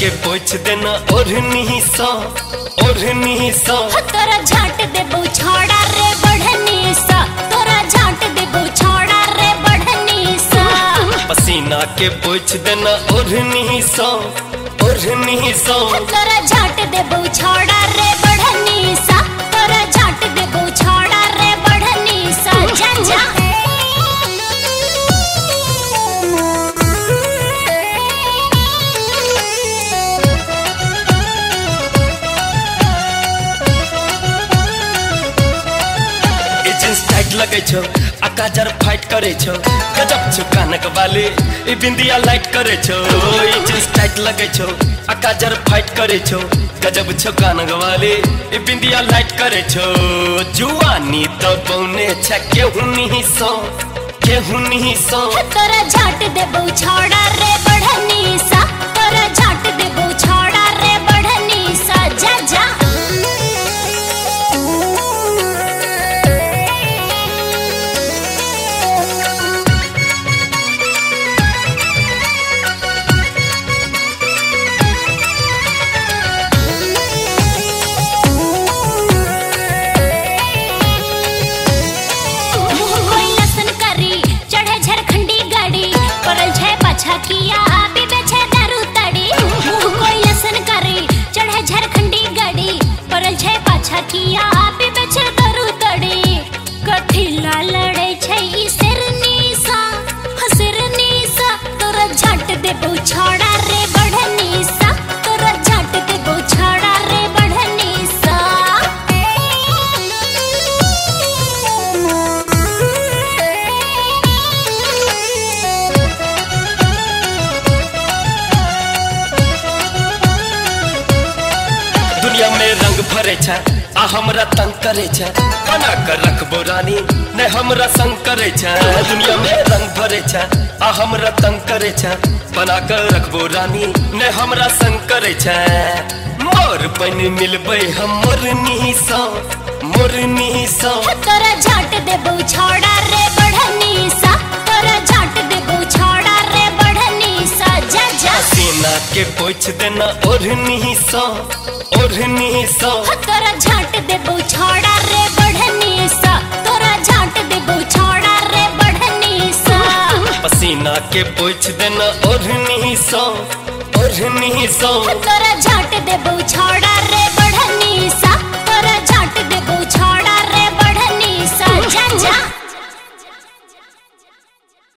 के पोछ देना ओढ़नी सा तोरा झाट देबो छोड़ा रे बढ़नी सा, तोरा झाट देबो छोड़ा रे बढ़नी सा। पसीना के पोछ देना ओढ़नी सा तोरा झाट देबो छोड़ा रे बढ़नी सा, तोरा झाट देबो छोड़ा रे बढ़नी सा। जा जा टाइट लगे छो आकाजर फाइट करे छो, गजब छो कानक वाले ए बिंदिया लाइट करे छो। जींस टाइट लगे छो आकाजर फाइट करे छो, गजब छो कानक वाले ए बिंदिया लाइट करे छो। जुआनी तो बौने छ केहुनी सो तोरा झाट देबो छोड़ा रे बढ़नी सा, तोरा झाट देबो छोड़ा रे बढ़नी सा। जा जा किया पीबे छे दारू तड़ी, मुँह कोई असन करे चढ़े झारखंडी गाड़ी। परल छे पाछा किया पीबे छे दारू तड़ी, कथिला लड़े छे ई सिरनी सा। तोरा झाट देबो छोड़ा रे बढ़नी सा, तोरा झाट देबो छोड़ा रे बढ़नी सा। दुनिया में रंग भरे छ आ हमरा तंग करे छ, बना कर रखबो रानी ने हमरा संग करे छ। दुनिया में रंग भरे छ आ हमरा तंग करे छ, बना कर रखबो रानी ने हमरा संग करे छ। मोर बन मिलबे हम मोरनी सा तोरा झाट देबो छोड़ा रे बढ़नी सा, तोरा झाट देबो छोड़ा रे बढ़नी सा। जा जा पसीना के पोछ देना ओढ़नी सा तोरा झाट देबो छोड़ा रे बढ़नी सा, तोरा झाट देबो छोड़ा रे बढ़नी सा। पसीना के पोछ देना ओढ़नी सा तोरा झाट देबो